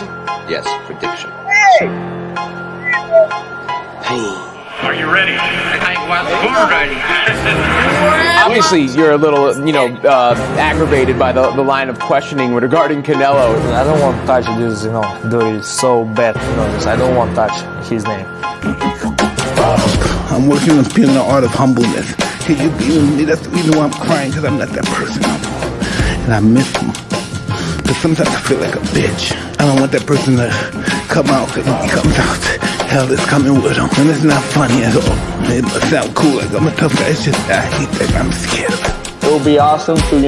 prediction? Yes, prediction. Pain. Are you ready? I was born ready. Obviously, you're a little, aggravated by the line of questioning regarding Canelo. I don't want to touch this, dirty, so bad, I don't want to touch his name. I'm working on feeling the art of humbleness. Can you be with me? That's the reason why I'm crying, because I'm not that person no more. And I miss him. But sometimes I feel like a bitch. I don't want that person to come out, because when he comes out, hell is coming with him. And it's not funny at all. It must sound cool, like I'm a tough guy. It's just I hate that I'm scared of it. It would be awesome to,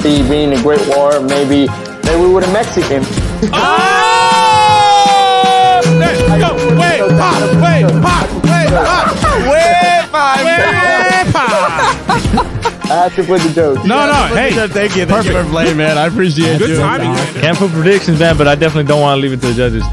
be being a great war, maybe with a Mexican. Let's go! Wait, I have to put the joke. No, hey. Thank you for playing, man. I appreciate Good you. timing, man. Can't put predictions, man, but I definitely don't want to leave it to the judges.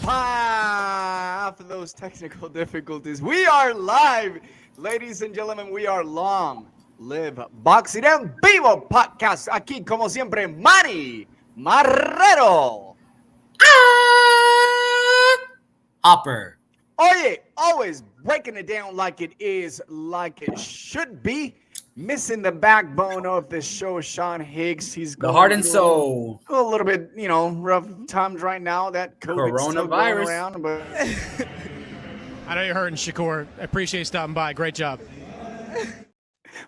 After those technical difficulties, we are live. Ladies and gentlemen, we are long. Live Boxing en Vivo podcast. Aquí, como siempre, Manny Marrero. Hopper. Oye, always breaking it down like it is, like it should be. Missing the backbone of this show, Sean Higgs. He's the heart and soul. A little bit, rough times right now. That COVID's still going around, but I know you're hurting, Shakur. I appreciate you stopping by. Great job.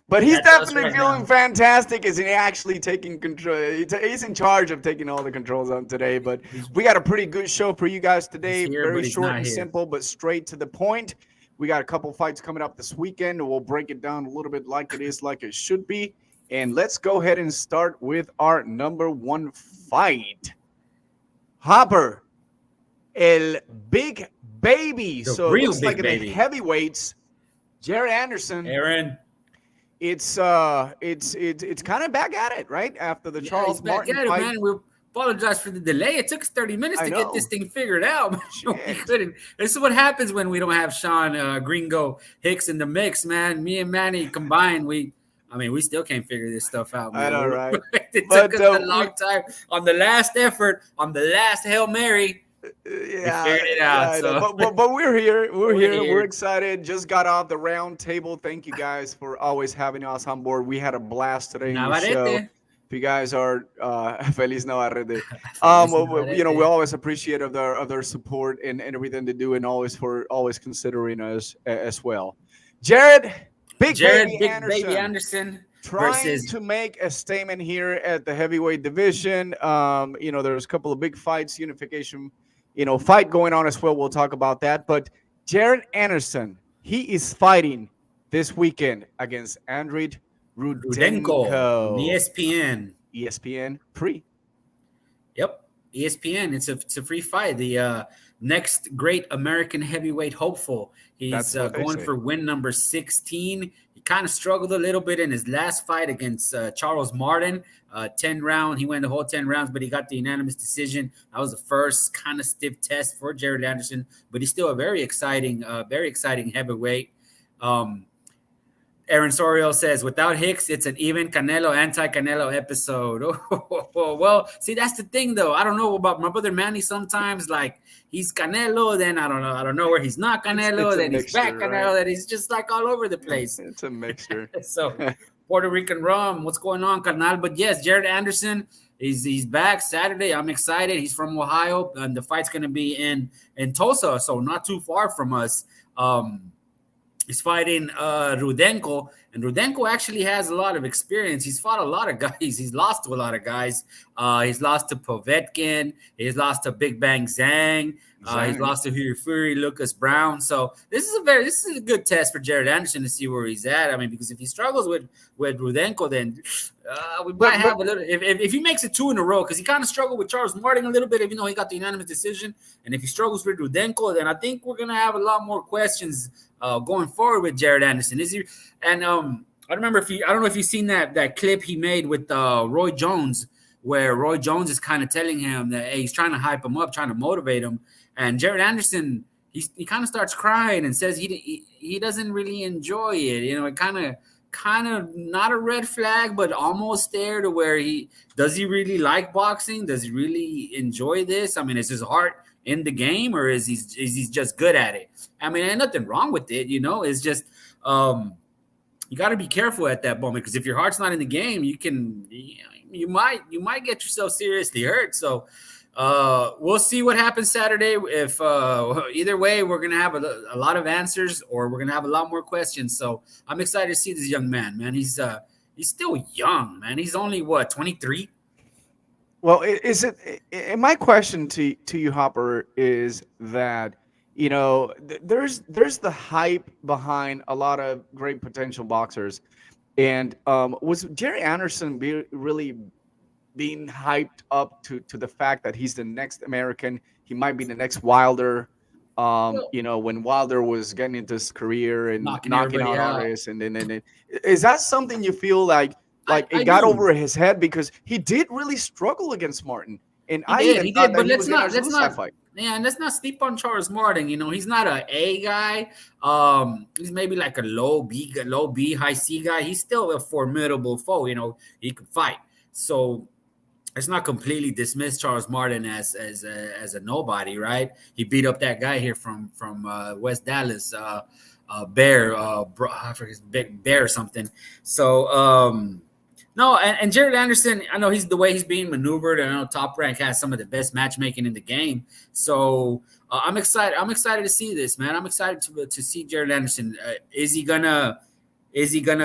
But he's definitely feeling fantastic. Is he actually taking control? He's in charge of taking all the controls on today. But we got a pretty good show for you guys today. Very short and simple, but straight to the point. We got a couple fights coming up this weekend. We'll break it down a little bit like it is, like it should be. And let's go ahead and start with our number one fight. Hopper, el big baby. So it looks like in the heavyweights, Jared Anderson. Aaron. It's kind of back at it, right? After the Charles Martin fight. Man. We apologize for the delay. It took us 30 minutes to get this thing figured out. We couldn't. This is what happens when we don't have Sean Gringo Hicks in the mix, man. Me and Manny combined, we still can't figure this stuff out, man. I know, right? It took us a long time. On the last effort, on the last Hail Mary, we figured it out. But we're here. We're here. We're excited. Just got off the round table. Thank you guys for always having us on board. We had a blast today in the show. If you guys are Feliz Navarrete. We always appreciate of their support and everything they do, and always considering us as well. Jared Big Baby Anderson trying to make a statement here at the heavyweight division. There's a couple of big fights, unification, fight going on as well. We'll talk about that. But Jared Anderson, he is fighting this weekend against Andriy Rudenko. ESPN free. Yep, ESPN. It's a free fight. The next great American heavyweight hopeful. He's going for win number 16. He kind of struggled a little bit in his last fight against Charles Martin. 10 round. He went the whole 10 rounds, but he got the unanimous decision. That was the first kind of stiff test for Jared Anderson, but he's still a very exciting heavyweight. Aaron Sorio says, without Hicks, it's an even Canelo, anti-Canelo episode. Well, see, that's the thing, though. I don't know about my brother Manny. Sometimes, he's Canelo, then I don't know where he's not Canelo, then he's back Canelo, then he's just all over the place. It's a mixture. So, Puerto Rican rum, what's going on, Canal? But yes, Jared Anderson, he's back Saturday. I'm excited. He's from Ohio, and the fight's going to be in Tulsa, so not too far from us. He's fighting Rudenko, and Rudenko actually has a lot of experience. He's fought a lot of guys. He's lost to a lot of guys. He's lost to Povetkin. He's lost to Big Bang Zhang. He's lost to Fury, Lucas Brown. So this is a good test for Jared Anderson to see where he's at. Because if he struggles with Rudenko, then we might have a little. If he makes it 2 in a row, because he kind of struggled with Charles Martin a little bit, even though he got the unanimous decision. And if he struggles with Rudenko, then I think we're gonna have a lot more questions going forward with Jared Anderson. Is he? And I don't know if you've seen that clip he made with Roy Jones, where Roy Jones is kind of telling him that he's trying to hype him up, trying to motivate him. And Jared Anderson, he kind of starts crying and says he he doesn't really enjoy it. You know, it kind of not a red flag, but almost there to where he really like boxing? Does he really enjoy this? I mean, is his heart in the game, or is he just good at it? I mean, ain't nothing wrong with it, you know. It's just you got to be careful at that moment, because if your heart's not in the game, you might get yourself seriously hurt. So we'll see what happens Saturday. If either way, we're gonna have a lot of answers, or we're gonna have a lot more questions. So I'm excited to see this young man. Man, he's still young, man. He's only 23. Well, my question to you, Hopper, is that, you know, there's the hype behind a lot of great potential boxers, and was Jerry Anderson really being hyped up to the fact that he's the next American? He might be the next Wilder. You know, when Wilder was getting into his career and knocking out artists, and then is that something you feel like it got over his head, because he did really struggle against Martin, and he did. But let's not and let's not sleep on Charles Martin. You know, he's not an A guy. He's maybe like a low B, high C guy. He's still a formidable foe. You know, he could fight. So let's not completely dismiss Charles Martin as a nobody, right? He beat up that guy here from West Dallas, Bear, I forget his big Bear or something. So no, and Jared Anderson, I know the way he's being maneuvered, and I know Top Rank has some of the best matchmaking in the game. So I'm excited. I'm excited to see this, man. I'm excited to see Jared Anderson. Is he gonna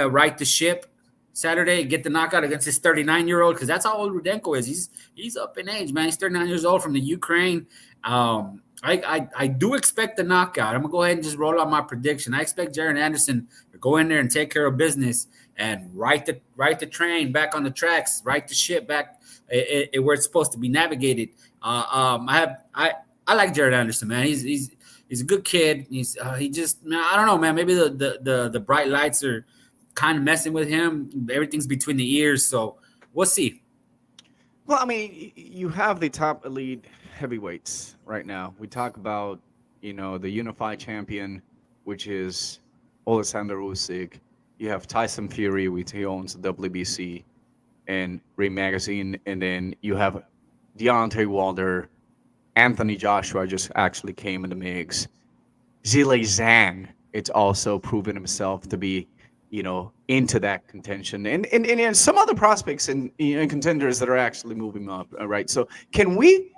right the ship Saturday and get the knockout against his 39-year-old? Because that's how old Rudenko is. He's up in age, man. He's 39 years old, from the Ukraine. I do expect the knockout. I'm gonna go ahead and just roll out my prediction. I expect Jared Anderson to go in there and take care of business and right the train back on the tracks, right the ship back where it's supposed to be navigated. I like Jared Anderson, man. He's a good kid. He just, man, I don't know, man. Maybe the bright lights are kind of messing with him. Everything's between the ears, so we'll see. Well, I mean, you have the top elite heavyweights right now. We talk about, you know, the unified champion, which is Alexander Usyk. You have Tyson Fury, which he owns the WBC and Ring Magazine, and then you have Deontay Wilder. Anthony Joshua just actually came in the mix. Zhilei Zhang, it's also proven himself to be, you know, into that contention, and some other prospects and contenders that are actually moving up. Right. So can we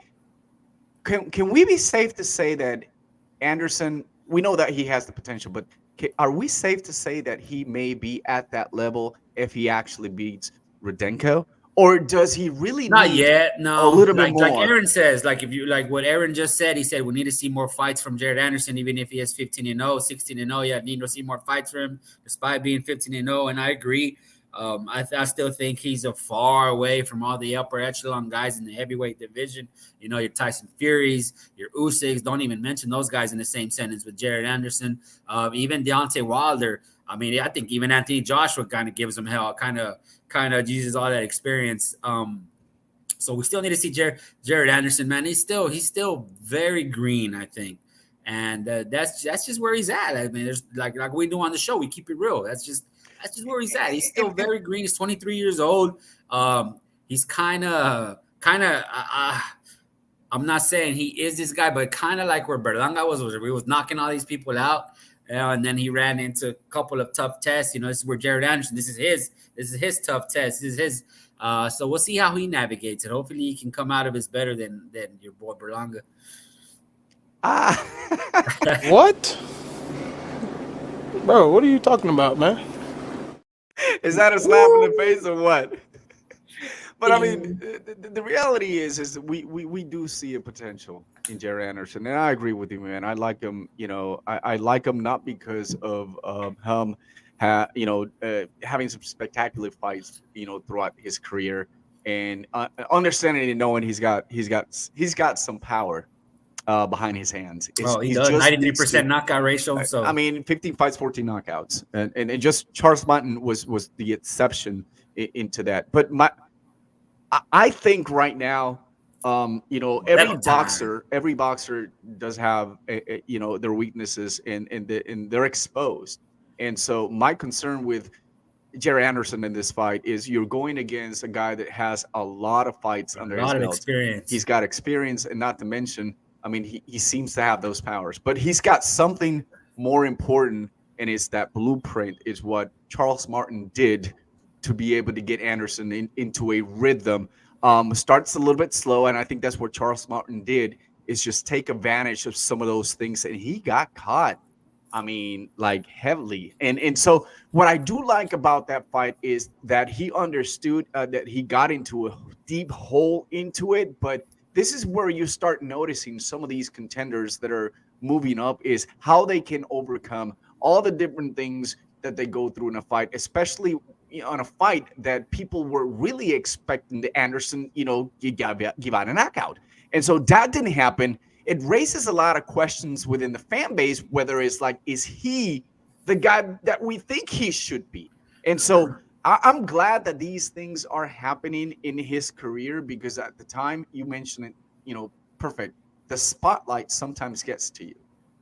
be safe to say that Anderson, we know that he has the potential, but are we safe to say that he may be at that level if he actually beats Rudenko? Or does he really not yet? No, a little bit more. Like Aaron says, like if you like what Aaron just said, he said we need to see more fights from Jared Anderson, even if he has 15-0, 16-0. Yeah, need to see more fights from him, despite being 15-0. And I agree. I still think he's a far away from all the upper echelon guys in the heavyweight division. You know, your Tyson Furies, your Usyks. Don't even mention those guys in the same sentence with Jared Anderson. Even Deontay Wilder. I mean, I think even Anthony Joshua kind of gives him hell. Kind of uses all that experience. So we still need to see Jared Anderson, man. He's still very green, I think, and that's just where he's at. I mean, there's like we do on the show, we keep it real. That's just where he's at. He's still very green. He's 23 years old. He's kind of. I'm not saying he is this guy, but kind of like where Berlanga was where he was knocking all these people out. And then he ran into a couple of tough tests. You know, this is where Jared Anderson, this is his tough test. This is his. So we'll see how he navigates it. Hopefully he can come out of it better than your boy Berlanga. What? Bro, what are you talking about, man? Is that a slap in the face or what? But I mean, the reality is we do see a potential in Jared Anderson, and I agree with you, man. I like him. You know, I like him not because of him, having some spectacular fights, you know, throughout his career, and understanding and knowing he's got some power behind his hands. He does 93% knockout ratio. So I mean, 15 fights, 14 knockouts, and just Charles Martin was the exception into that. But I think right now every boxer does have their weaknesses and they're exposed. And so my concern with Jerry Anderson in this fight is you're going against a guy that has a lot of fights under his belt. Experience. He's got experience, and not to mention, I mean, he seems to have those powers, but he's got something more important, and it's that blueprint is what Charles Martin did to be able to get Anderson into a rhythm. Starts a little bit slow, and I think that's what Charles Martin did, is just take advantage of some of those things, and he got caught. I mean, like heavily. And so what I do like about that fight is that he understood that he got into a deep hole into it. But this is where you start noticing some of these contenders that are moving up is how they can overcome all the different things that they go through in a fight, especially on a fight that people were really expecting the Anderson, give out a knockout. And so that didn't happen. It raises a lot of questions within the fan base, whether it's like, is he the guy that we think he should be? And so I'm glad that these things are happening in his career, because at the time you mentioned it, perfect. The spotlight sometimes gets to you.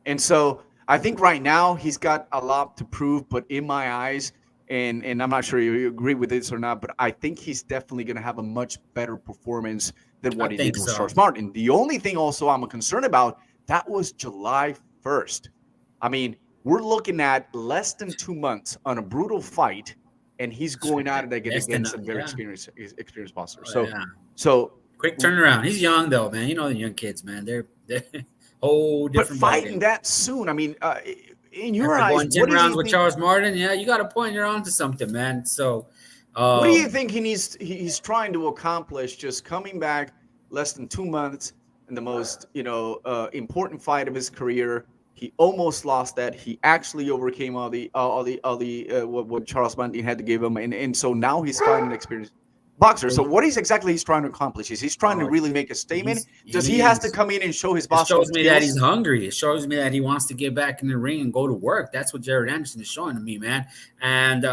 And so I think right now he's got a lot to prove, but in my eyes, and I'm not sure you agree with this or not, but I think he's definitely going to have a much better performance than what he did with Charles Martin. The only thing also I'm concerned about, that was July 1st. I mean, we're looking at less than 2 months on a brutal fight, and he's going at it against a very experienced boxer. So quick turnaround. He's young though, man. The young kids, man. They're whole different. But fighting that soon, I mean, in your eyes, going 10 rounds with Charles Martin, you got a point. You're on to something, man. So what do you think he's trying to accomplish, just coming back less than 2 months in the most important fight of his career? He almost lost that. He actually overcame all the what Charles Martin had to give him, and so now he's fighting an experienced boxer. So what he's trying to accomplish? Is he's trying to really make a statement? Does he has to come in and show his boxing? It shows me that he's hungry. It shows me that he wants to get back in the ring and go to work. That's what Jared Anderson is showing to me, man. And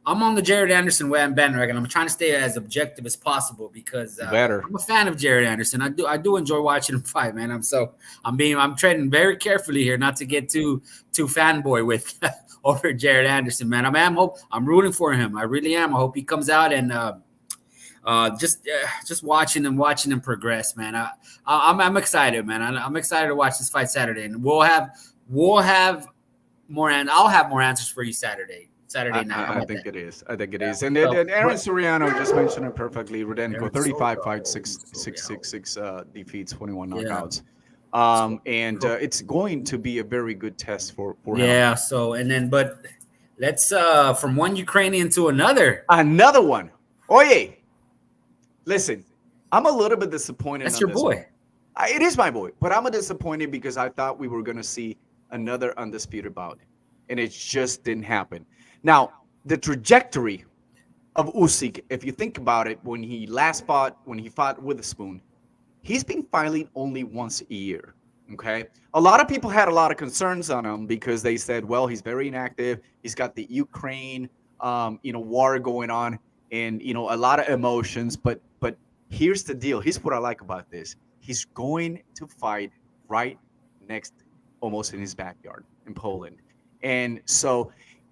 I'm on the Jared Anderson bandwagon. I'm trying to stay as objective as possible because I'm a fan of Jared Anderson. I do enjoy watching him fight, man. I'm treading very carefully here, not to get too fanboy with over Jared Anderson, man. I'm rooting for him. I really am. I hope he comes out and just watching him progress, man. I'm excited, man. I'm excited to watch this fight Saturday, and we'll have more, and I'll have more answers for you Saturday night. I think it is. And Aaron Soriano just mentioned it perfectly. Rudenko, 35 fights, 6 defeats, 21 knockouts. It's going to be a very good test for him. Yeah. So but let's from one Ukrainian to another one. Oye, listen, I'm a little bit disappointed. That's your boy. It is my boy, but I'm disappointed because I thought we were going to see another undisputed bout, and it just didn't happen. Now, the trajectory of Usyk, if you think about it, when he fought with a spoon, he's been fighting only once a year, okay? A lot of people had a lot of concerns on him because they said, well, he's very inactive. He's got the Ukraine, war going on and, a lot of emotions. But here's the deal. Here's what I like about this. He's going to fight right next, almost in his backyard in Poland. And so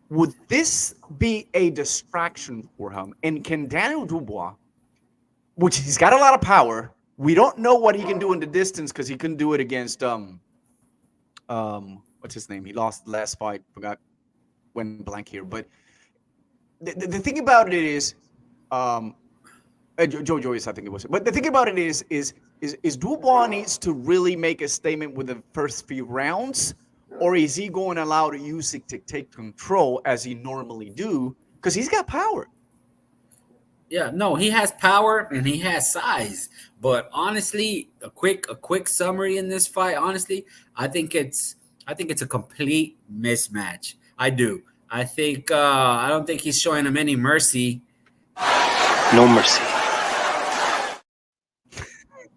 would this be a distraction for him? And can Daniel Dubois, which he's got a lot of power, we don't know what he can do in the distance because he couldn't do it against what's his name? He lost the last fight. Forgot, went blank here. But the thing about it is, Joe Joyce, I think it was. But the thing about it is Dubois needs to really make a statement with the first few rounds, or is he going to allow Usyk to take control as he normally do? Because he's got power. Yeah, no, he has power and he has size. But honestly, a quick summary in this fight. Honestly, I think it's a complete mismatch. I do. I don't think he's showing him any mercy. No mercy.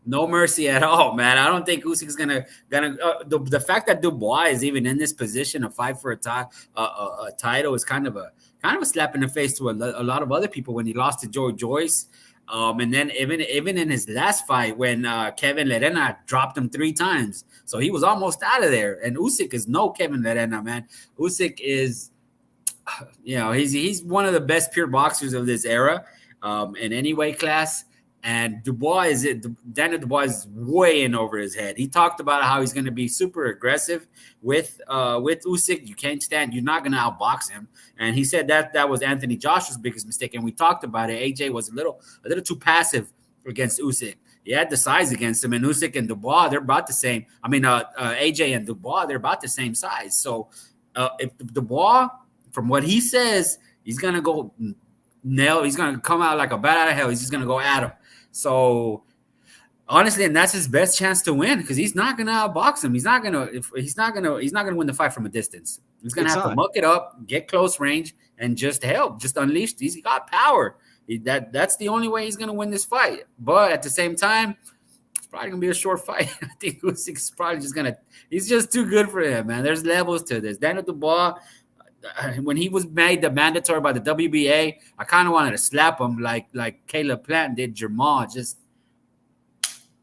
No mercy at all, man. I don't think Usyk's gonna. The fact that Dubois is even in this position to fight for a title is kind of a slap in the face to a lot of other people when he lost to Joe Joyce. And then even in his last fight, when Kevin Lerena dropped him 3 times, so he was almost out of there. And Usyk is no Kevin Lerena, man. Usyk is, he's one of the best pure boxers of this era, in any weight class. And Daniel Dubois is way in over his head. He talked about how he's going to be super aggressive with Usyk. You're not going to outbox him. And he said that was Anthony Joshua's biggest mistake. And we talked about it. AJ was a little too passive against Usyk. He had the size against him, and Usyk and Dubois, they're about the same. I mean, AJ and Dubois, they're about the same size. So if Dubois, from what he says, he's going to go he's going to come out like a bat out of hell. He's just going to go at him. So honestly, and that's his best chance to win, because he's not going to outbox him. He's not going to win the fight from a distance. He's going to have to muck it up, get close range, and just unleash. He's got power. That's the only way he's going to win this fight. But at the same time, it's probably going to be a short fight. I think Usyk's probably he's just too good for him, man. There's levels to this. Daniel Dubois, when he was made the mandatory by the WBA, I kind of wanted to slap him like Caleb Plant did Jamal. Just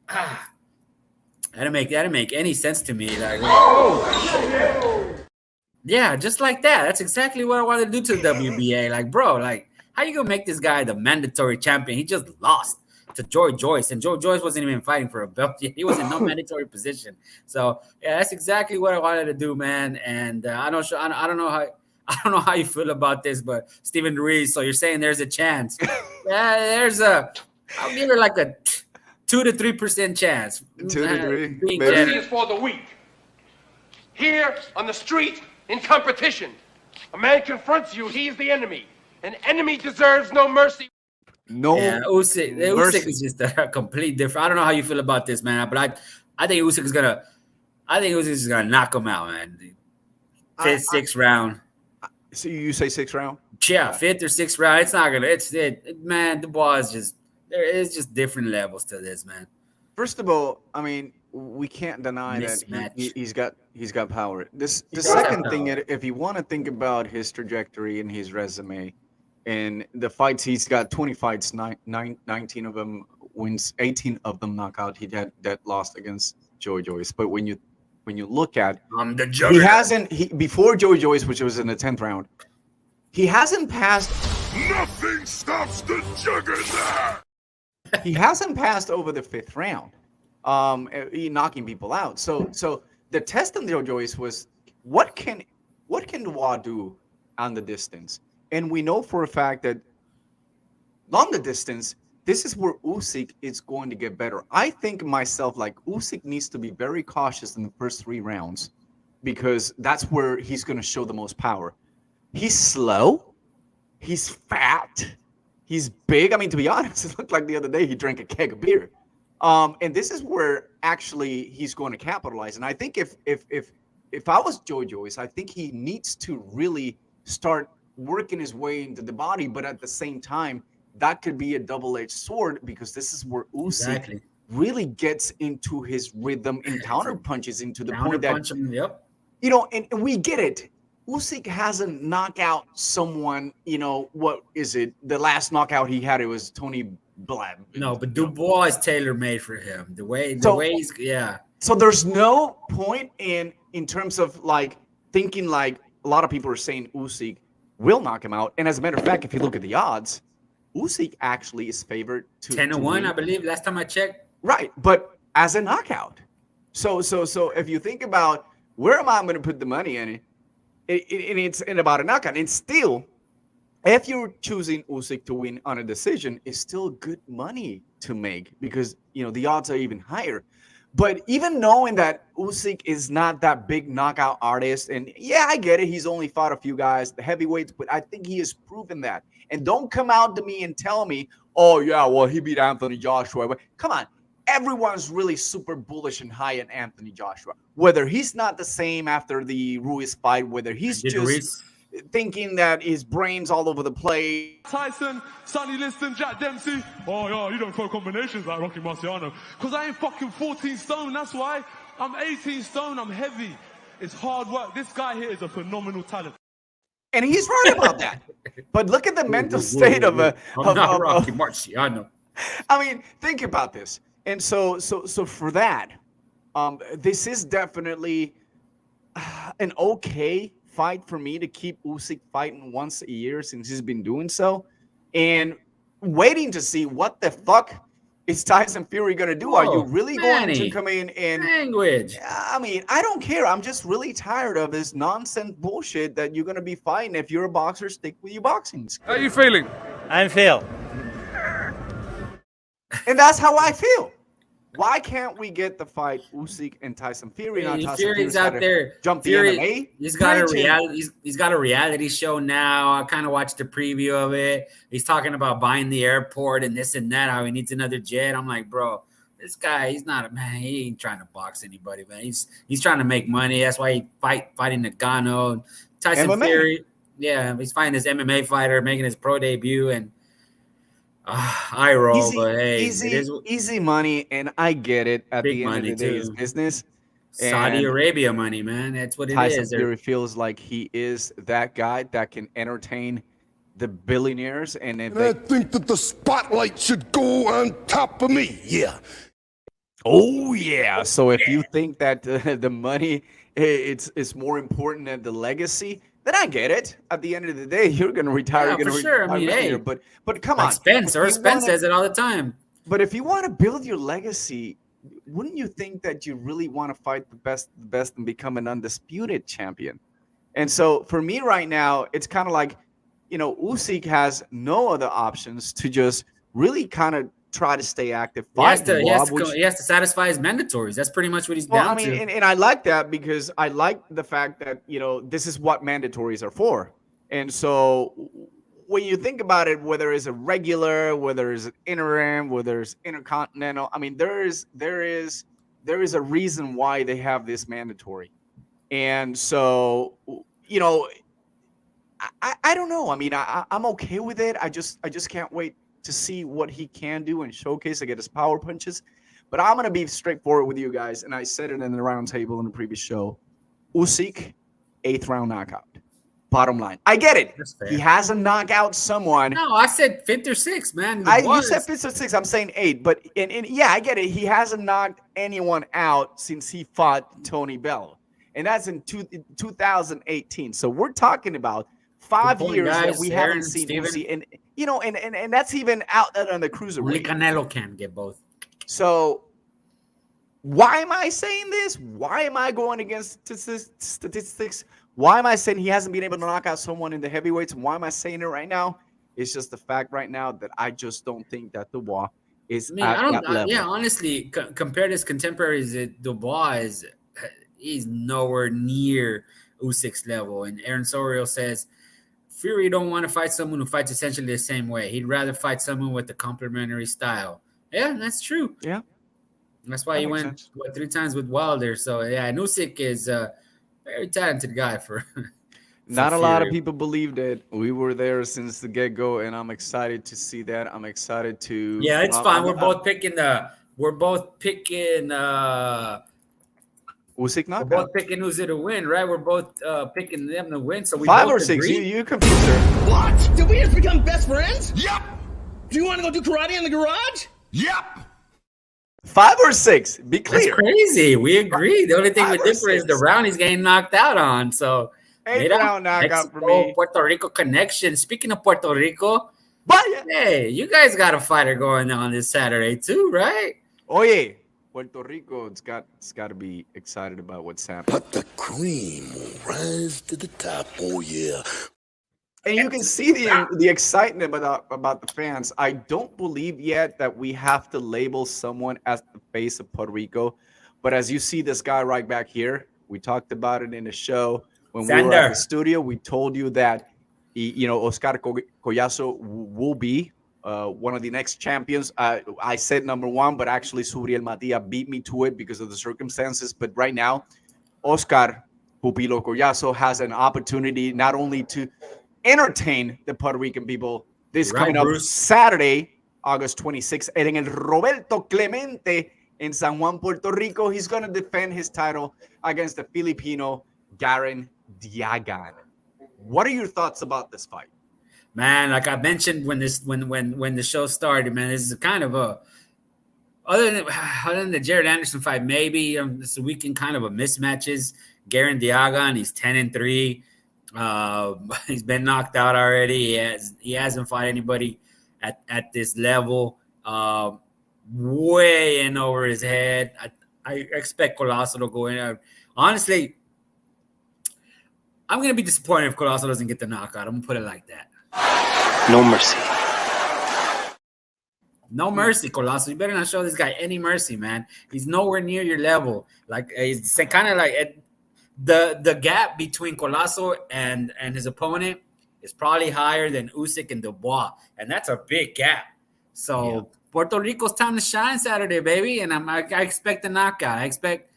that didn't make any sense to me. Like, yeah, just like that. That's exactly what I wanted to do to the WBA. Like, bro, like, how you gonna make this guy the mandatory champion? He just lost to Joy Joyce, and Joy Joyce wasn't even fighting for a belt yet. He was in no mandatory position. So yeah, that's exactly what I wanted to do, man. And I don't know how you feel about this, but Steven Ruiz. So you're saying there's a chance? Yeah, I'll give it like a 2 to 3% chance. 2 to 3. This is for the weak. Here on the street, in competition, a man confronts you. He's the enemy. An enemy deserves no mercy. Usyk is just a complete different. I don't know how you feel about this, man, but I think Usyk is gonna knock him out, man. Fifth, sixth round. So you say 6th round? Yeah, 5th or 6th round. It's not gonna. Man. Dubois is just. There is just different levels to this, man. First of all, I mean, we can't deny that he's got power. The second thing, if you want to think about his trajectory and his resume, and the fights he's got, 20 fights, 19 of them wins, 18 of them knockout. He had that lost against Joy Joyce. But when you look at, he hasn't before Joy Joyce, which was in the 10th round, he hasn't passed. Nothing stops the juggernaut. He hasn't passed over the 5th round, knocking people out. So the test on Joy Joyce was what can Dubois do on the distance, and we know for a fact that long the distance, this is where Usyk is going to get better. I think myself, like, Usyk needs to be very cautious in the first 3 rounds, because that's where he's going to show the most power. He's slow. He's fat. He's big. I mean, to be honest, it looked like the other day he drank a keg of beer. And this is where actually he's going to capitalize. And I think if I was Joy Joyce, I think he needs to really start working his way into the body, but at the same time, that could be a double-edged sword, because this is where Usyk really gets into his rhythm and counter punches into the point that, and we get it. Usyk hasn't knocked out someone, what is it? The last knockout he had, it was Tony Blab. No, but Dubois is tailor-made for him. The way he's, So there's no point in terms of like thinking like a lot of people are saying Usyk will knock him out. And as a matter of fact, if you look at the odds, Usyk actually is favored to 10-1, I believe, last time I checked. Right, but as a knockout. So if you think about where am I going to put the money in it, it's in about a knockout. And still, if you're choosing Usyk to win on a decision, it's still good money to make, because the odds are even higher. But even knowing that Usyk is not that big knockout artist, and yeah, I get it, he's only fought a few guys, the heavyweights, but I think he has proven that. And don't come out to me and tell me, oh yeah, well, he beat Anthony Joshua. But come on, everyone's really super bullish and high on Anthony Joshua. Whether he's not the same after the Ruiz fight, whether he's just thinking that his brain's all over the place. Tyson, Sonny Liston, Jack Dempsey. Oh, yeah, you don't throw combinations like Rocky Marciano. Because I ain't fucking 14 stone, that's why. I'm 18 stone, I'm heavy. It's hard work. This guy here is a phenomenal talent. And he's right about that. But look at the mental state of Rocky Marciano. I mean, think about this. And so for that, this is definitely an okay fight for me to keep Usyk fighting once a year since he's been doing so, and waiting to see what the fuck is Tyson Fury gonna do. Are you really going to come in and language? I mean, I don't care. I'm just really tired of this nonsense bullshit that you're gonna be fighting. If you're a boxer, stick with your boxing. How you feeling? I'm Phil. And that's how I feel. Why can't we get the fight Usyk and Tyson Fury? Fury's out there. Jump Fury, the MMA. He's got a reality. He's got a reality show now. I kind of watched the preview of it. He's talking about buying the airport and this and that. How he needs another jet. I'm like, bro, this guy. He's not a man. He ain't trying to box anybody, man. He's trying to make money. That's why he fighting Nagano. Tyson MMA. Fury. Yeah, he's fighting this MMA fighter, making his pro debut and. I roll, easy, but hey, easy money, and I get it. At big the end of the day, too. it's business. Saudi Arabia money, man. That's what it Tyson is. Fury feels like he is that guy that can entertain the billionaires, and if I think that the spotlight should go on top of me. Yeah. Oh yeah. So if you think that the money it's more important than the legacy, then I get it. At the end of the day, you're going to retire. Yeah, you're going for to sure. retire I mean, later. hey, but come like on, Spence says it all the time. But if you want to build your legacy, wouldn't you think that you really want to fight the best, and become an undisputed champion? And so for me right now, it's kind of like, Usyk has no other options to just really kind of try to stay active. He has to satisfy his mandatories. That's pretty much what he's down to. And I like that because I like the fact that, this is what mandatories are for. And so when you think about it, whether it's a regular, whether it's an interim, whether it's intercontinental, I mean, there is a reason why they have this mandatory. And so, I don't know. I mean, I'm okay with it. I just can't wait to see what he can do and showcase against his power punches. But I'm going to be straightforward with you guys. And I said it in the round table in the previous show. Usyk, 8th round knockout. Bottom line. I get it. He hasn't knocked out someone. No, I said 5th or 6th, man. You said 5th or 6th. I'm saying 8. But yeah, I get it. He hasn't knocked anyone out since he fought Tony Bello. And that's in 2018. So we're talking about 5 years that we haven't seen Usyk. And and that's even out on the cruiserweight. Canelo can get both. So why am I saying this? Why am I going against statistics? Why am I saying he hasn't been able to knock out someone in the heavyweights? And why am I saying it right now? It's just the fact right now that I just don't think that Dubois is at that level. Yeah, honestly, compared to his contemporaries, Dubois he's nowhere near Usyk's level. And Aaron Sorio says Fury don't want to fight someone who fights essentially the same way. He'd rather fight someone with a complementary style. Yeah, that's true. Yeah. That's why he went 3 times with Wilder. So, yeah, Usyk is a very talented guy for Not a lot of people believed it. We were there since the get-go, and I'm excited to see that. I'm excited to... Yeah, it's fine. We're both picking Usyk knockout. We're both picking Usyk to win, right? We're both picking them to win. So we 5 both or 6. agree. You confused her. What? Did we just become best friends? Yep. Do you want to go do karate in the garage? Yep. 5 or 6. Be clear. That's crazy. We agree. The only thing we differ is the round he's getting knocked out on. So 8th round knockout for me. Puerto Rico connection. Speaking of Puerto Rico, hey, you guys got a fighter going on this Saturday too, right? Oh yeah. Puerto Rico, it's got to be excited about what's happening. But the cream will rise to the top. Oh yeah. And you can see the excitement about the fans. I don't believe yet that we have to label someone as the face of Puerto Rico. But as you see this guy right back here, we talked about it in the show. When we were at the studio, we told you that, Oscar Collazo will be one of the next champions. I said number 1, but actually Subriel Matia beat me to it because of the circumstances. But right now, Oscar Pupilo Collazo has an opportunity not only to entertain the Puerto Rican people coming up Saturday, August 26th, and in el Roberto Clemente in San Juan, Puerto Rico. He's going to defend his title against the Filipino Garen Diagan. What are your thoughts about this fight? Man, like I mentioned when the show started, man, this is kind of a other than the Jared Anderson fight, maybe this weekend kind of a mismatches. Garen Diaga, he's 10-3. He's been knocked out already. He hasn't fought anybody at this level. Way in over his head. I expect Collazo to go in. Honestly, I'm gonna be disappointed if Collazo doesn't get the knockout. I'm gonna put it like that. No mercy. No mercy, Collazo. You better not show this guy any mercy, man. He's nowhere near your level. Like it's kind of like the gap between Collazo and his opponent is probably higher than Usyk and Dubois, and that's a big gap. So Puerto Rico's time to shine Saturday, baby, and I expect a knockout. I expect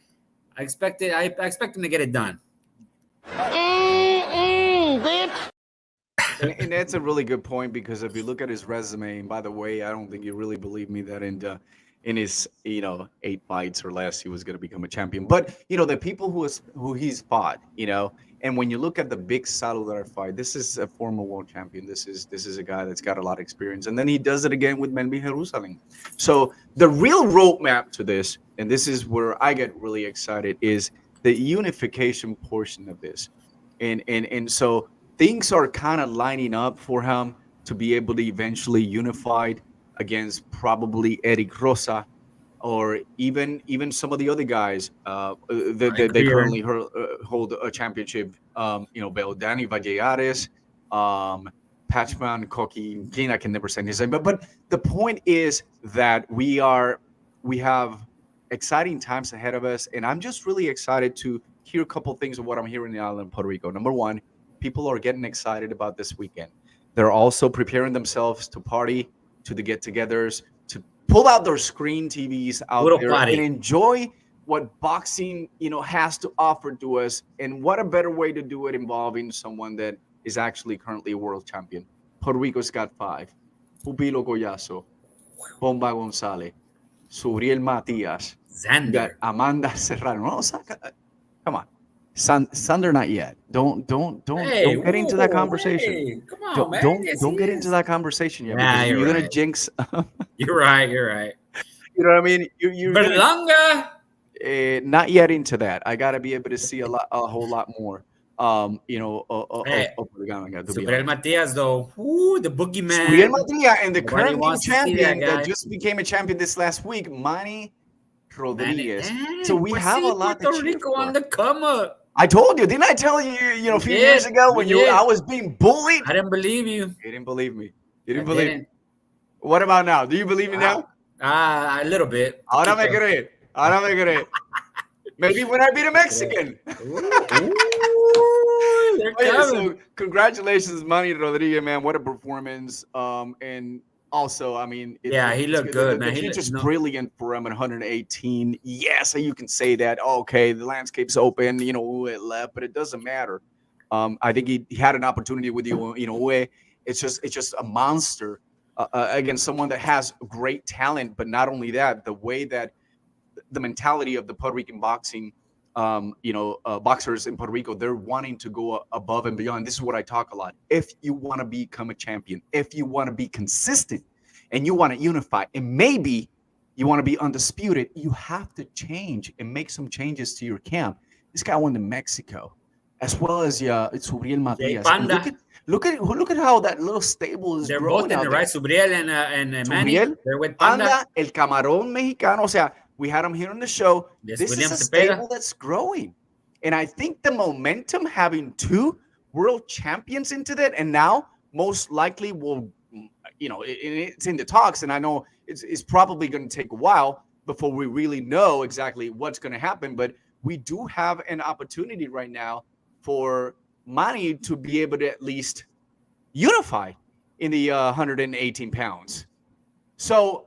him to get it done. And that's a really good point, because if you look at his resume, and by the way, I don't think you really believe me that in his 8 fights or less he was going to become a champion. But the people who he's fought, and when you look at the big Saludar fight, this is a former world champion. This is a guy that's got a lot of experience, and then he does it again with Melvin Jerusalem. So the real roadmap to this, and this is where I get really excited, is the unification portion of this, and so things are kind of lining up for him to be able to eventually unify against probably Eric Rosa, or even some of the other guys that they currently hold a championship. Danny Valladares, Patchman, Koki, Gina, I can never say his name. But the point is that we have exciting times ahead of us, and I'm just really excited to hear a couple things of what I'm hearing in the island of Puerto Rico. Number one, people are getting excited about this weekend. They're also preparing themselves to party, to the get-togethers, to pull out their screen TVs out there and enjoy what boxing, has to offer to us. And what a better way to do it involving someone that is actually currently a world champion. Puerto Rico's got 5. Pupilo Collazo, Bomba Gonzalez, Subriel Matias, Xander, Amanda Serrano. No, come on. Sander, not yet. Don't get into that conversation. Hey, come on, man. Don't get into that conversation yet. Nah, you're gonna right. jinx. You're right. You know what I mean? You're Berlanga. Not yet into that. I gotta be able to see a whole lot more. Subriel Matias, though, the boogeyman. Subriel Matias and the current champion that just became a champion this last week, Manny Rodriguez. So we have a lot to Puerto cheer Rico for. on the come up. I told you, didn't I tell you, a few years ago when I was being bullied? I didn't believe you. You didn't believe me. You didn't believe me. What about now? Do you believe me now? A little bit. Ahora me crees. Maybe when I beat a Mexican. So congratulations, Manny Rodriguez, man. What a performance. And also, I mean, he looked good, man. The future's brilliant for him at 118. Yes, you can say that. Okay, the landscape's open. It left, but it doesn't matter. I think he had an opportunity with you. It's just a monster against someone that has great talent. But not only that, the way that the mentality of the Puerto Rican boxing, boxers in Puerto Rico, they're wanting to go above and beyond. This is what I talk a lot. If you want to become a champion, if you want to be consistent, and you want to unify, and maybe you want to be undisputed, you have to change and make some changes to your camp. This guy went to Mexico, as well as Subriel Matias. Look at how that little stable is. They're growing both in the right. Subriel and Manny. They're with Panda, El Camarón Mexicano. O sea, we had him here on the show. This is a stable that's growing. And I think the momentum, having 2 world champions into that, and now most likely will, it's in the talks, and I know it's probably going to take a while before we really know exactly what's going to happen, but we do have an opportunity right now for Manny to be able to at least unify in the 118 pounds. So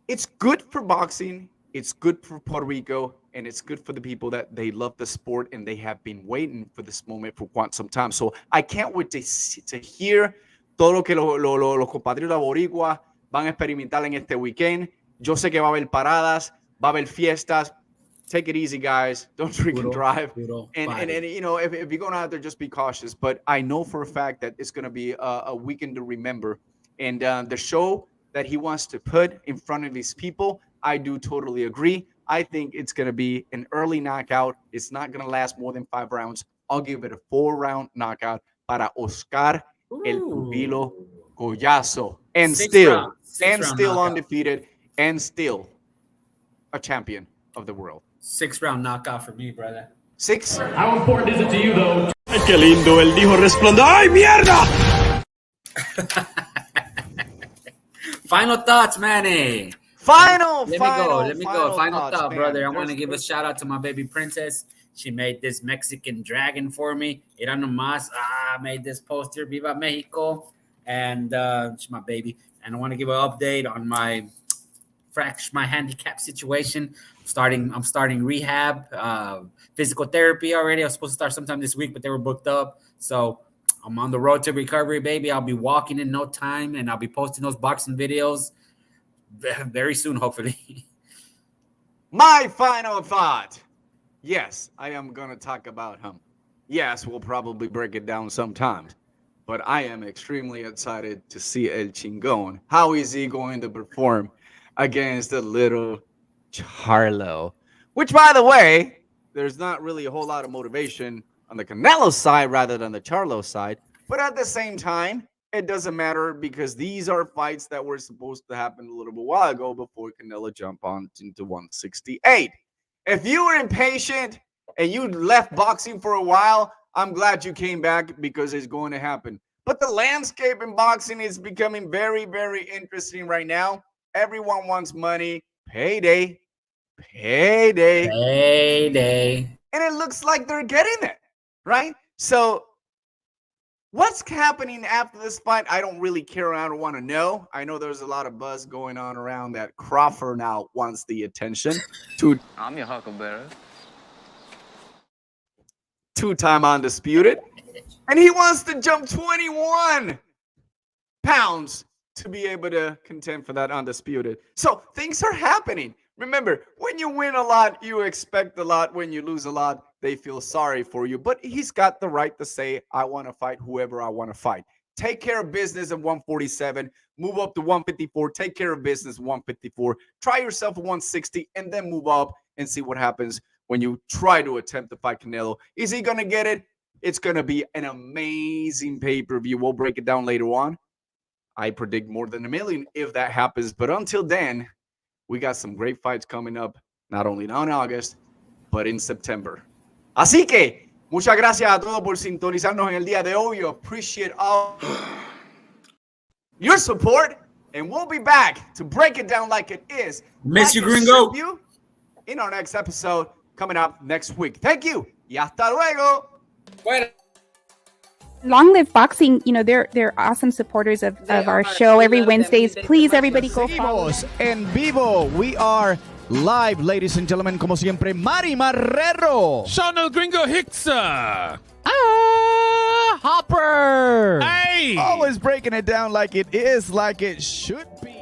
it's good for boxing, it's good for Puerto Rico, and it's good for the people that they love the sport and they have been waiting for this moment for quite some time. So I can't wait to hear todo lo que los compatriotas boricuas van a experimentar en este weekend. Yo sé que va a haber paradas, va a haber fiestas, take it easy, guys. Don't drink and drive. And you know, if you're going out there, just be cautious. But I know for a fact that it's going to be a weekend to remember. And the show that he wants to put in front of these people, I do totally agree. I think it's going to be an early knockout. It's not going to last more than 5 rounds. I'll give it a 4-round knockout para Oscar El Pupilo Collazo. And still undefeated and still a champion of the world. 6-round knockout for me, brother. 6? How important is it to you, though? ¡Qué lindo! Él dijo resplandor. ¡Ay, mierda! Final thoughts, Manny. Let me go. Final thought, man. brother. I want to give a shout out to my baby princess. She made this Mexican dragon for me. Era nomás. Made this poster. Viva Mexico. And she's my baby. And I want to give an update on my handicap situation. I'm starting rehab, physical therapy already. I was supposed to start sometime this week, but they were booked up. So I'm on the road to recovery, baby. I'll be walking in no time, and I'll be posting those boxing videos very soon, hopefully. My final thought. Yes, I am going to talk about him. Yes, we'll probably break it down sometimes. But I am extremely excited to see El Chingon. How is he going to perform against the little Charlo? Which, by the way, there's not really a whole lot of motivation on the Canelo side rather than the Charlo side. But at the same time, it doesn't matter because these are fights that were supposed to happen a little bit while ago before Canelo jumped on into 168. If you were impatient and you left boxing for a while, I'm glad you came back because it's going to happen. But the landscape in boxing is becoming very, very interesting right now. Everyone wants money. Payday. And it looks like they're getting it, right? So what's happening after this fight? I don't really care. I don't want to know. I know there's a lot of buzz going on around that Crawford now wants the attention. I'm your huckleberry. 2-time undisputed. And he wants to jump 21 pounds to be able to contend for that undisputed. So things are happening. Remember, when you win a lot, you expect a lot. When you lose a lot, they feel sorry for you. But he's got the right to say, I want to fight whoever I want to fight. Take care of business at 147. Move up to 154. Take care of business at 154. Try yourself at 160 and then move up and see what happens when you try to attempt to fight Canelo. Is he going to get it? It's going to be an amazing pay-per-view. We'll break it down later on. I predict more than 1 million if that happens. But until then, we got some great fights coming up, not only now in August, but in September. Así que, muchas gracias a todos por sintonizarnos en el día de hoy. We appreciate all your support, and we'll be back to break it down like it is. Miss you, Gringo. In our next episode coming up next week. Thank you. Y hasta luego. Bueno. Long live boxing. You know, they're awesome supporters of our show every Wednesdays. Please, everybody, go follow EnVivo. We are live, ladies and gentlemen. Como siempre, Mari Marrero. Sean El Gringo Hicksa. Hopper. Hey. Always breaking it down like it is, like it should be.